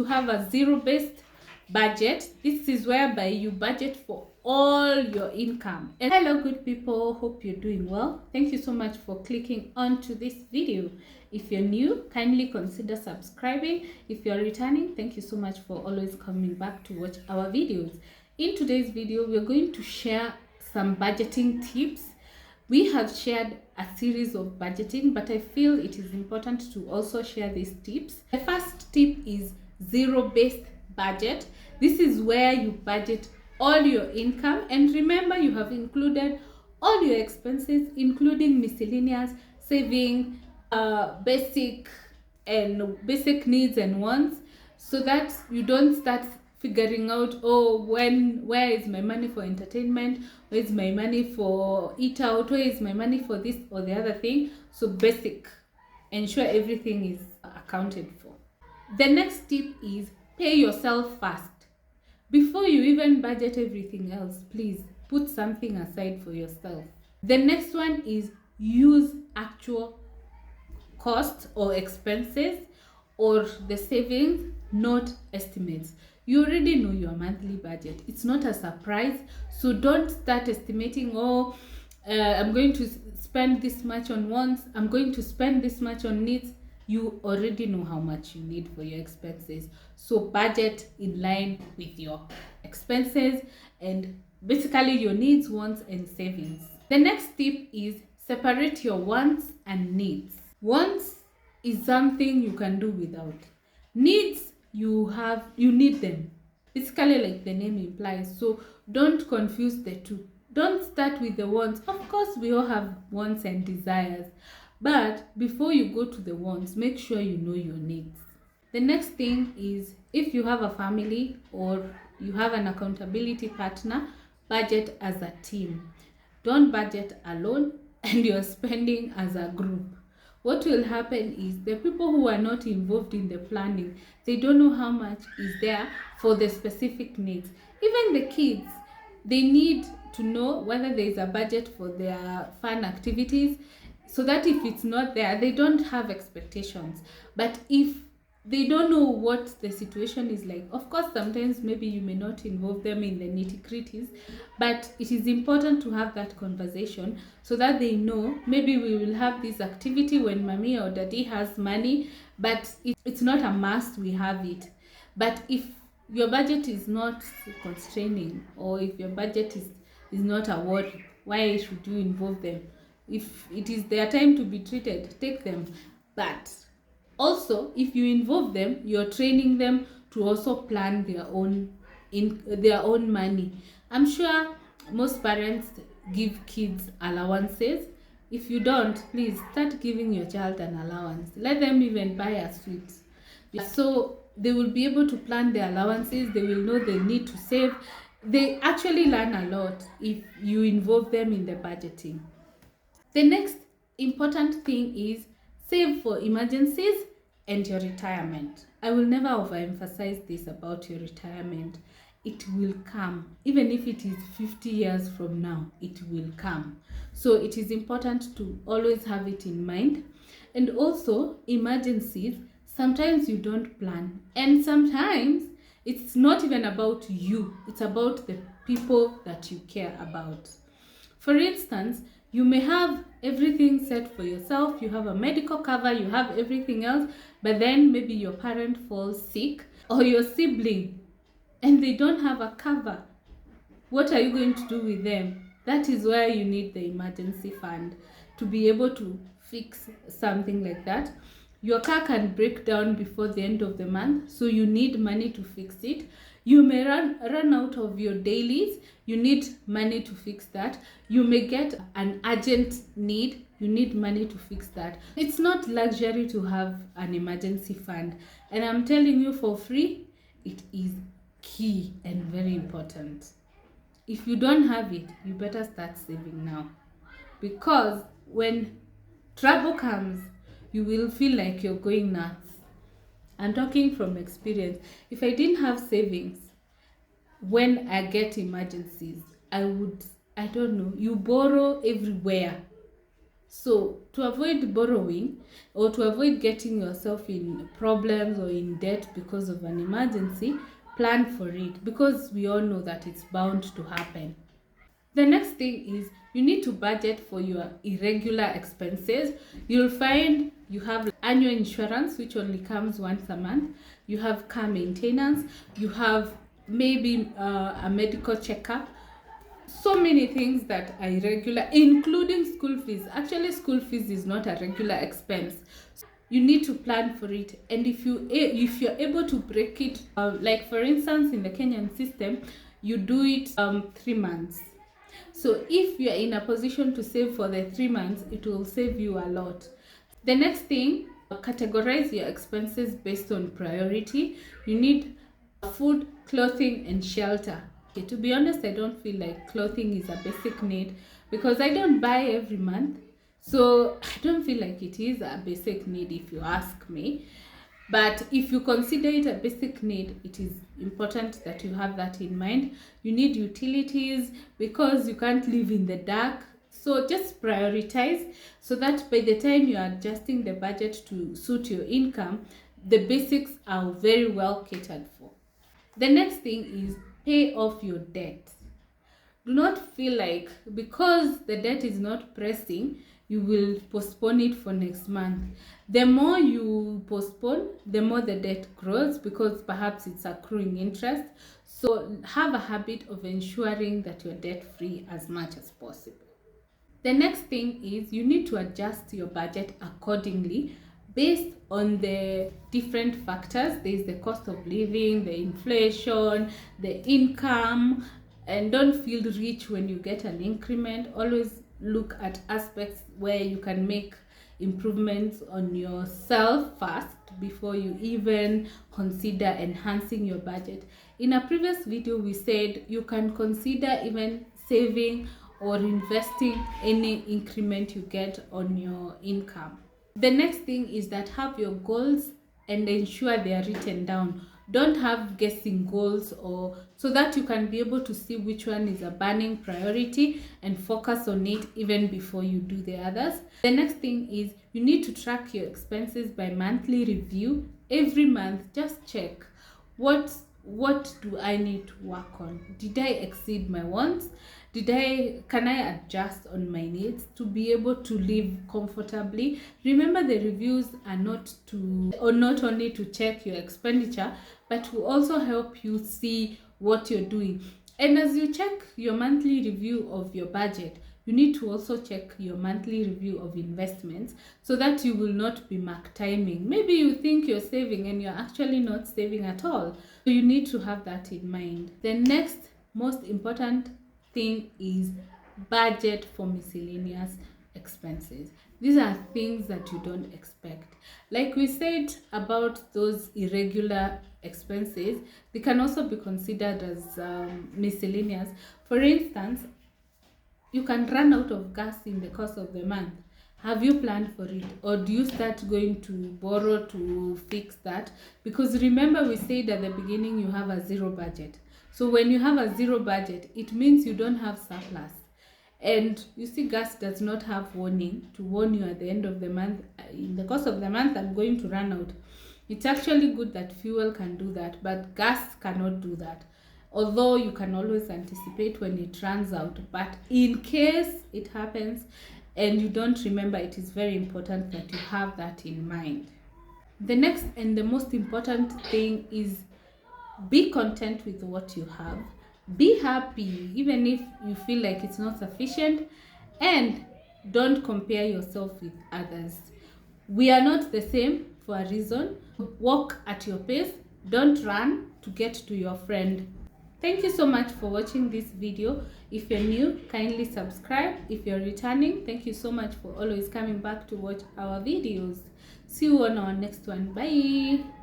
To have a zero-based budget. This is whereby you budget for all your income. And hello good people, hope you're doing well. Thank you so much for clicking onto this video. If you're new, kindly consider subscribing. If you're returning, thank you so much for always coming back to watch our videos. In today's video, we're going to share some budgeting tips. We have shared a series of budgeting, but I feel it is important to also share these tips. The first tip is zero-based budget. This is where you budget all your income, and remember, you have included all your expenses, including miscellaneous, saving, basic needs and wants, so that you don't start figuring out, oh, where is my money for entertainment, where is my money for eat out, where is my money for this or the other thing. So basic, ensure everything is accounted for. The next tip is pay yourself first. Before you even budget everything else, please put something aside for yourself. The next one is use actual costs or expenses or the savings, not estimates. You already know your monthly budget. It's not a surprise. So don't start estimating, oh, I'm going to spend this much on wants, I'm going to spend this much on needs. You already know how much you need for your expenses. So budget in line with your expenses and basically your needs, wants, and savings. The next tip is separate your wants and needs. Wants is something you can do without. Needs, you need them. Basically, like the name implies. So don't confuse the two. Don't start with the wants. Of course, we all have wants and desires. But before you go to the wants, make sure you know your needs. The next thing is, if you have a family or you have an accountability partner, budget as a team. Don't budget alone and you're spending as a group. What will happen is the people who are not involved in the planning, they don't know how much is there for the specific needs. Even the kids, they need to know whether there is a budget for their fun activities, so that if it's not there, they don't have expectations. But if they don't know what the situation is like, of course, sometimes maybe you may not involve them in the nitty-gritties, but it is important to have that conversation so that they know, maybe we will have this activity when mommy or daddy has money, but it's not a must we have it. But if your budget is not constraining, or if your budget is not a worry, why should you involve them? If it is their time to be treated, take them. But also, if you involve them, you're training them to also plan their own money. I'm sure most parents give kids allowances. If you don't, please start giving your child an allowance. Let them even buy a sweet. So they will be able to plan their allowances. They will know they need to save. They actually learn a lot if you involve them in the budgeting. The next important thing is save for emergencies and your retirement. I will never overemphasize this about your retirement. It will come. Even if it is 50 years from now, it will come. So it is important to always have it in mind. And also, emergencies, sometimes you don't plan. And sometimes it's not even about you. It's about the people that you care about. For instance, you may have everything set for yourself, you have a medical cover, you have everything else, but then maybe your parent falls sick or your sibling and they don't have a cover. What are you going to do with them? That is where you need the emergency fund to be able to fix something like that. Your car can break down before the end of the month, so you need money to fix it. You may run out of your dailies. You need money to fix that. You may get an urgent need. You need money to fix that. It's not luxury to have an emergency fund. And I'm telling you for free, it is key and very important. If you don't have it, you better start saving now. Because when trouble comes, you will feel like you're going nuts. I'm talking from experience. If I didn't have savings, when I get emergencies, I don't know, you borrow everywhere. So to avoid borrowing or to avoid getting yourself in problems or in debt because of an emergency, plan for it, because we all know that it's bound to happen. The next thing is you need to budget for your irregular expenses. You'll find you have annual insurance, which only comes once a month. You have car maintenance. You have maybe a medical checkup. So many things that are irregular, including school fees. Actually, school fees is not a regular expense. You need to plan for it, and if you're able to break it, like for instance in the Kenyan system, you do it 3 months. So if you're in a position to save for the 3 months, it will save you a lot. The next thing, categorize your expenses based on priority. You need food, clothing, and shelter. Okay, to be honest, I don't feel like clothing is a basic need because I don't buy every month. So I don't feel like it is a basic need if you ask me. But if you consider it a basic need, it is important that you have that in mind. You need utilities because you can't live in the dark. So just prioritize so that by the time you are adjusting the budget to suit your income, the basics are very well catered for. The next thing is pay off your debt. Do not feel like because the debt is not pressing, you will postpone it for next month. The more you postpone, the more the debt grows because perhaps it's accruing interest. So have a habit of ensuring that you're debt free as much as possible. The next thing is you need to adjust your budget accordingly based on the different factors. There's the cost of living, the inflation, the income, and don't feel rich when you get an increment. Always look at aspects where you can make improvements on yourself first before you even consider enhancing your budget. In a previous video, we said you can consider even saving or investing any increment you get on your income. The next thing is that have your goals and ensure they are written down. Don't have guessing goals, or so that you can be able to see which one is a burning priority and focus on it even before you do the others. The next thing is you need to track your expenses by monthly review. Every month, just check what do I need to work on. Did I exceed my wants? Can I adjust on my needs to be able to live comfortably? Remember, the reviews are not only to check your expenditure, but to also help you see what you're doing. And as you check your monthly review of your budget, you need to also check your monthly review of investments so that you will not be mark timing. Maybe you think you're saving and you're actually not saving at all. So you need to have that in mind. The next most important thing is budget for miscellaneous expenses. These are things that you don't expect. Like we said about those irregular expenses, they can also be considered as miscellaneous. For instance, you can run out of gas in the course of the month. Have you planned for it, or do you start going to borrow to fix that? Because remember, we said at the beginning you have a zero budget. So when you have a zero budget, it means you don't have surplus. And you see, gas does not have warning to warn you at the end of the month. In the course of the month, I'm going to run out. It's actually good that fuel can do that, but gas cannot do that. Although you can always anticipate when it runs out. But in case it happens and you don't remember, it is very important that you have that in mind. The next and the most important thing is be content with what you have. Be happy even if you feel like it's not sufficient, and don't compare yourself with others. We are not the same for a reason. Walk at your pace. Don't run to get to your friend. Thank you so much for watching this video. If you're new, kindly subscribe. If you're returning, thank you so much for always coming back to watch our videos. See you on our next one. Bye.